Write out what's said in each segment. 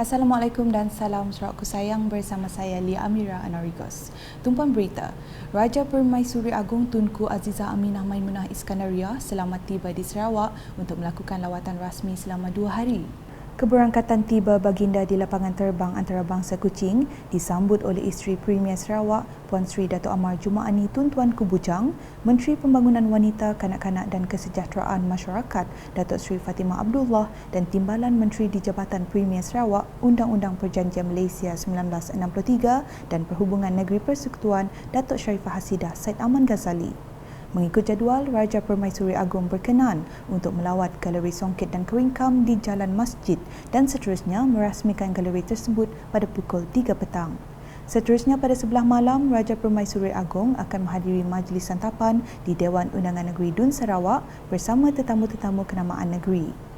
Assalamualaikum dan salam Sarawakku sayang, bersama saya Lia Amira Anarigos. Tumpuan berita, Raja Permaisuri Agong Tunku Azizah Aminah Maimunah Iskandariah selamat tiba di Sarawak untuk melakukan lawatan rasmi selama 2 hari. Keberangkatan tiba baginda di lapangan terbang antarabangsa Kuching disambut oleh isteri Premier Sarawak Puan Sri Dato' Amar Jumaani Tun Tuan Kubujang, Menteri Pembangunan Wanita, Kanak-kanak dan Kesejahteraan Masyarakat Datuk Sri Fatimah Abdullah dan Timbalan Menteri di Jabatan Premier Sarawak Undang-Undang Perjanjian Malaysia 1963 dan Perhubungan Negeri Persekutuan Datuk Sharifah Hasidah Said Aman Ghazali. Mengikut jadual, Raja Permaisuri Agong berkenan untuk melawat Galeri Songket dan Keringkam di Jalan Masjid dan seterusnya merasmikan galeri tersebut pada pukul 3 petang. Seterusnya pada sebelah malam, Raja Permaisuri Agong akan menghadiri majlis santapan di Dewan Undangan Negeri Dun Sarawak bersama tetamu-tetamu kenamaan negeri.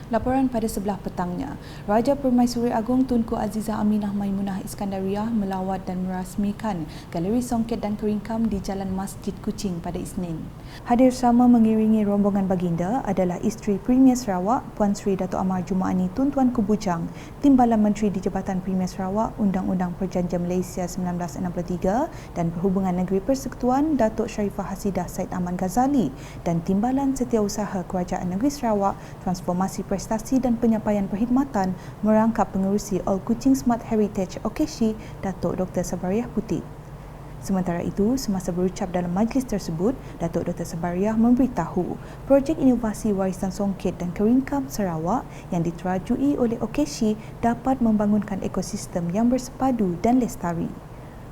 Laporan pada sebelah petangnya, Raja Permaisuri Agong Tunku Azizah Aminah Maimunah Iskandariah melawat dan merasmikan Galeri Songket dan Keringkam di Jalan Masjid Kuching pada Isnin. Hadir sama mengiringi rombongan baginda adalah isteri Premier Sarawak Puan Sri Dato' Amar Jumaani Tun Tuan Kubujang, Timbalan Menteri di Jabatan Premier Sarawak Undang-Undang Perjanjian Malaysia 1963 dan Perhubungan Negeri Persekutuan Datuk Sharifah Hasidah Said Aman Ghazali dan Timbalan Setiausaha Kerajaan Negeri Sarawak Transformasi Prestasi dan Penyampaian Perkhidmatan merangkap pengerusi All Kuching Smart Heritage OKSHI Datuk Dr. Sabariah Putih. Sementara itu, semasa berucap dalam majlis tersebut, Datuk Dr. Sabariah memberitahu projek inovasi warisan songket dan keringkam Sarawak yang diterajui oleh OKSHI dapat membangunkan ekosistem yang bersepadu dan lestari.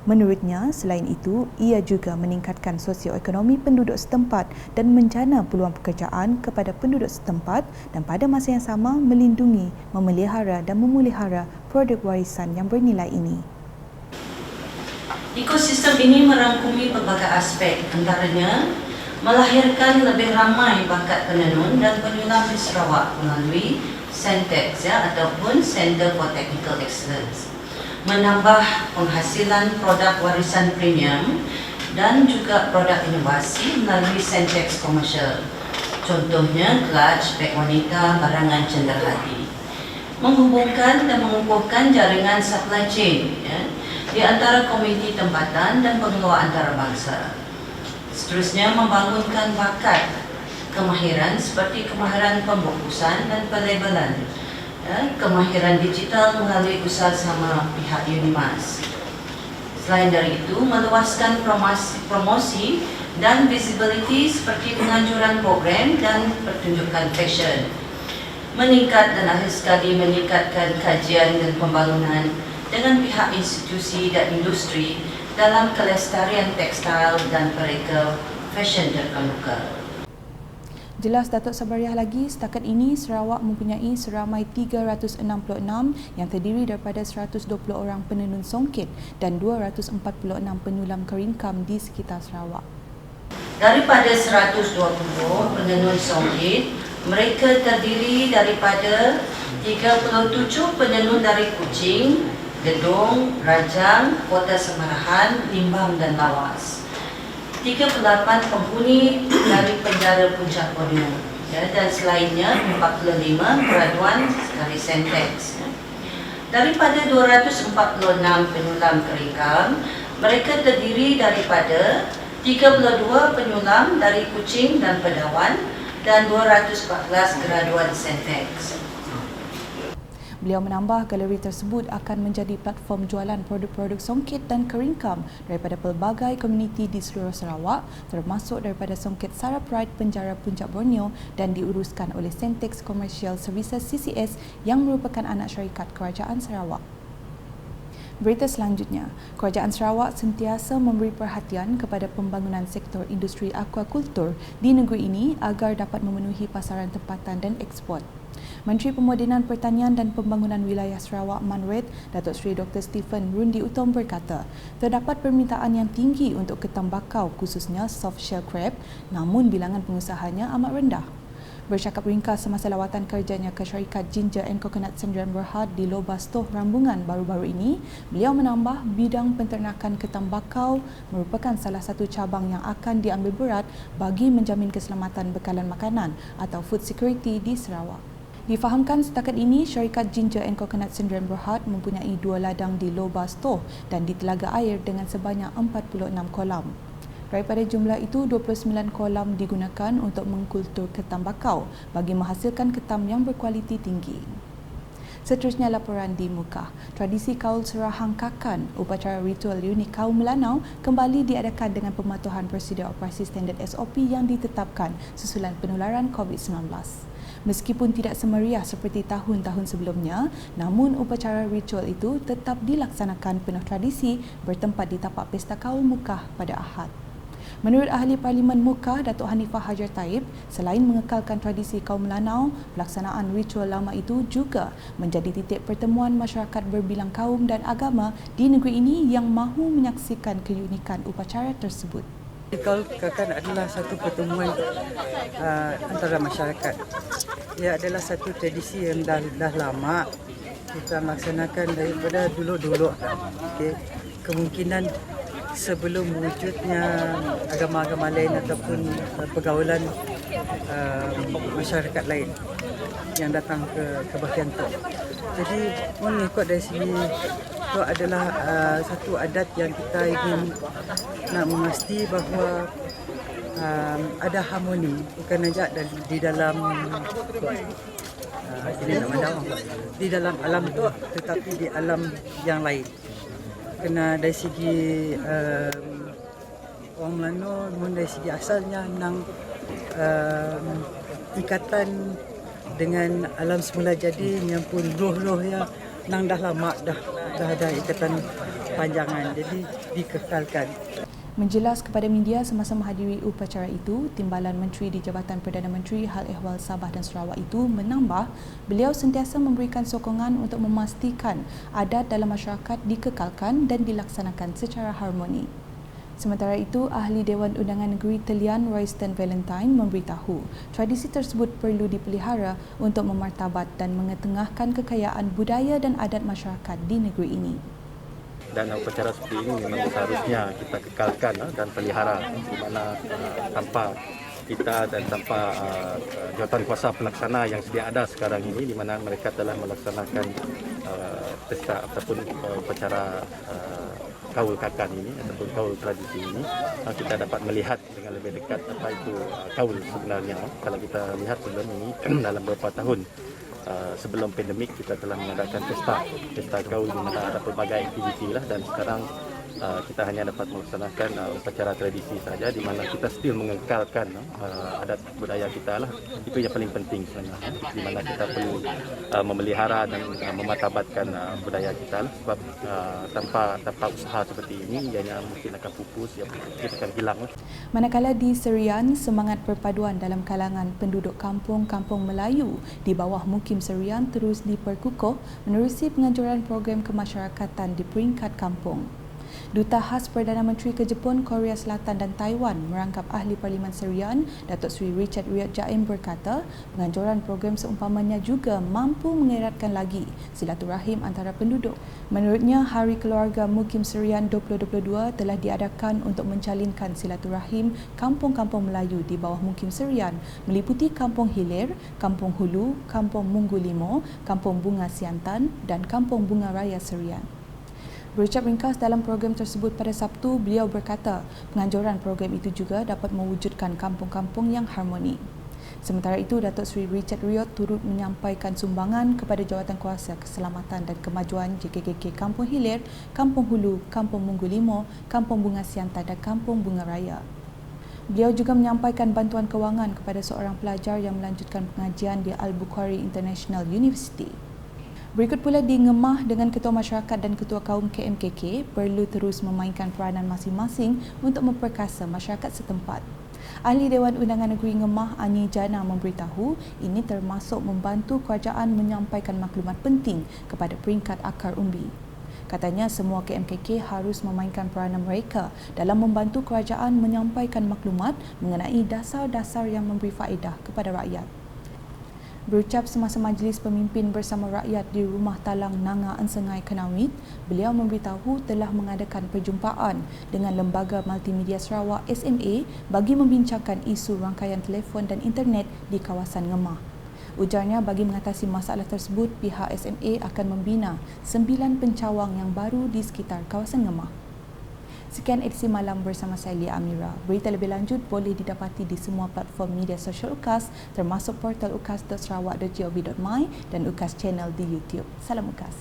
Menurutnya, selain itu, ia juga meningkatkan sosioekonomi penduduk setempat dan menjana peluang pekerjaan kepada penduduk setempat dan pada masa yang sama melindungi, memelihara dan memelihara produk warisan yang bernilai ini. Ekosistem ini merangkumi pelbagai aspek, antaranya melahirkan lebih ramai bakat penenun dan penyulam di Sarawak melalui Centex ataupun Center for Technical Excellence, menambah penghasilan produk warisan premium dan juga produk inovasi melalui Centex Commercial. Contohnya clutch, beg wanita, barangan cenderhati. Menghubungkan dan mengukuhkan jaringan supply chain di antara komuniti tempatan dan pengeluar antarabangsa. Seterusnya membangunkan bakat kemahiran seperti kemahiran pembungkusan dan pelabelan, kemahiran digital melalui usaha sama pihak Unimas. Selain dari itu, meluaskan promosi dan visibility seperti penganjuran program dan pertunjukan fashion. Meningkat dan akhir sekali meningkatkan kajian dan pembangunan dengan pihak institusi dan industri dalam kelestarian tekstil dan pereka fashion terkemuka. Jelas Datuk Sabariah lagi, setakat ini Sarawak mempunyai seramai 366 yang terdiri daripada 120 orang penenun songket dan 246 penyulam keringkam di sekitar Sarawak. Daripada 120 penenun songket, mereka terdiri daripada 37 penenun dari Kuching, Gedong, Rajang, Kota Semarahan, Limbang dan Lawas. 38 penghuni dari penjara Puncak Borneo, dan selainnya 45 graduan dari Centex. Daripada 246 penyulam keringkam, mereka terdiri daripada 32 penyulam dari Kuching dan Pedawan dan 214 graduan Centex. Beliau menambah galeri tersebut akan menjadi platform jualan produk-produk songket dan keringkam daripada pelbagai komuniti di seluruh Sarawak, termasuk daripada songket Sarah Pride Penjara Puncak Borneo dan diuruskan oleh Centex Commercial Services CCS yang merupakan anak syarikat Kerajaan Sarawak. Berita selanjutnya, Kerajaan Sarawak sentiasa memberi perhatian kepada pembangunan sektor industri aquakultur di negeri ini agar dapat memenuhi pasaran tempatan dan ekspor. Menteri Pemodenan Pertanian dan Pembangunan Wilayah Sarawak Manred, Datuk Seri Dr. Stephen Rundi Utom berkata, terdapat permintaan yang tinggi untuk ketam bakau khususnya soft shell crab, namun bilangan pengusahanya amat rendah. Bercakap ringkas semasa lawatan kerjanya ke syarikat Ginger and Coconut Sdn Berhad di Lobas Toh Rambungan baru-baru ini, beliau menambah bidang penternakan ketam bakau merupakan salah satu cabang yang akan diambil berat bagi menjamin keselamatan bekalan makanan atau food security di Sarawak. Difahamkan setakat ini, syarikat Ginger and Coconut Sdn Bhd mempunyai 2 ladang di Lobar Store dan di Telaga Air dengan sebanyak 46 kolam. Daripada jumlah itu, 29 kolam digunakan untuk mengkultur ketam bakau bagi menghasilkan ketam yang berkualiti tinggi. Seterusnya laporan di Mukah. Tradisi kaul serahang kakan, upacara ritual unik kaum Melanau kembali diadakan dengan pematuhan prosedur operasi standard SOP yang ditetapkan susulan penularan COVID-19. Meskipun tidak semeriah seperti tahun-tahun sebelumnya, namun upacara ritual itu tetap dilaksanakan penuh tradisi bertempat di tapak Pesta Kaul Mukah pada Ahad. Menurut Ahli Parlimen Mukah, Datuk Hanifah Hajar Taib, selain mengekalkan tradisi kaum Melanau, pelaksanaan ritual lama itu juga menjadi titik pertemuan masyarakat berbilang kaum dan agama di negeri ini yang mahu menyaksikan keunikan upacara tersebut. Kaul kakan adalah satu pertemuan antara masyarakat. Ia adalah satu tradisi yang dah lama kita laksanakan daripada dulu-dulu. Okay. Kemungkinan sebelum wujudnya agama-agama lain ataupun pergaulan masyarakat lain yang datang ke bahagian tu. Jadi mengikut dari sini itu adalah satu adat yang kita ingin nak memastikan bahawa ada harmoni bukan saja di dalam di dalam alam tu tetapi di alam yang lain. Kena dari segi orang Melayu, dari segi asalnya nang ikatan dengan alam semula jadi yang pun roh-roh yang nang dah lama dah ada ikatan panjangan, jadi dikekalkan. Menjelas kepada media semasa menghadiri upacara itu, Timbalan Menteri di Jabatan Perdana Menteri Hal Ehwal Sabah dan Sarawak itu menambah beliau sentiasa memberikan sokongan untuk memastikan adat dalam masyarakat dikekalkan dan dilaksanakan secara harmoni. Sementara itu, Ahli Dewan Undangan Negeri Telian Royston Valentine memberitahu tradisi tersebut perlu dipelihara untuk memartabat dan mengetengahkan kekayaan budaya dan adat masyarakat di negeri ini. Dan upacara seperti ini memang seharusnya kita kekalkan dan pelihara, di mana tanpa kita dan tanpa jawatan kuasa pelaksana yang sedia ada sekarang ini, di mana mereka telah melaksanakan pesta ataupun upacara kaul kakan ini ataupun kaul tradisi ini, kita dapat melihat dengan lebih dekat apa itu kaul sebenarnya. Kalau kita lihat sebelum ini dalam beberapa tahun sebelum pandemik kita telah mengadakan pesta kaul di mana ada pelbagai aktiviti lah, dan sekarang kita hanya dapat melaksanakan upacara tradisi saja di mana kita still mengekalkan adat budaya kita lah. Itu yang paling penting sebenarnya, di mana kita perlu memelihara dan memartabatkan budaya kita lah. Sebab tanpa usaha seperti ini ianya mungkin akan pupus, ya mungkin akan hilang lah. Manakala di Serian, semangat perpaduan dalam kalangan penduduk kampung-kampung Melayu di bawah Mukim Serian terus diperkukuh menerusi penganjuran program kemasyarakatan di peringkat kampung. Duta Khas Perdana Menteri ke Jepun, Korea Selatan dan Taiwan merangkap Ahli Parlimen Serian, Datuk Seri Richard Riyad Jaim berkata, penganjuran program seumpamanya juga mampu mengeratkan lagi silaturahim antara penduduk. Menurutnya, Hari Keluarga Mukim Serian 2022 telah diadakan untuk menjalinkan silaturahim kampung-kampung Melayu di bawah Mukim Serian meliputi Kampung Hilir, Kampung Hulu, Kampung Munggu Limo, Kampung Bunga Siantan dan Kampung Bunga Raya Serian. Berucap ringkas dalam program tersebut pada Sabtu, beliau berkata penganjuran program itu juga dapat mewujudkan kampung-kampung yang harmoni. Sementara itu, Datuk Seri Richard Riyad turut menyampaikan sumbangan kepada Jawatankuasa Keselamatan dan Kemajuan JKKK Kampung Hilir, Kampung Hulu, Kampung Munggu Limo, Kampung Bunga Siantan dan Kampung Bunga Raya. Beliau juga menyampaikan bantuan kewangan kepada seorang pelajar yang melanjutkan pengajian di Al-Bukhari International University. Berikut pula di Ngemah dengan Ketua Masyarakat dan Ketua Kaum KMKK perlu terus memainkan peranan masing-masing untuk memperkasa masyarakat setempat. Ahli Dewan Undangan Negeri Ngemah Ani Jana memberitahu ini termasuk membantu kerajaan menyampaikan maklumat penting kepada peringkat akar umbi. Katanya semua KMKK harus memainkan peranan mereka dalam membantu kerajaan menyampaikan maklumat mengenai dasar-dasar yang memberi faedah kepada rakyat. Berucap semasa majlis pemimpin bersama rakyat di Rumah Talang Nanga Ensengai Kenawit, beliau memberitahu telah mengadakan perjumpaan dengan Lembaga Multimedia Sarawak SMA bagi membincangkan isu rangkaian telefon dan internet di kawasan Ngemah. Ujarnya bagi mengatasi masalah tersebut, pihak SMA akan membina 9 pencawang yang baru di sekitar kawasan Ngemah. Sekian edisi malam bersama saya Lia Amira. Berita lebih lanjut boleh didapati di semua platform media sosial UKAS termasuk portal ukas.sarawak.gov.my dan UKAS Channel di YouTube. Salam UKAS.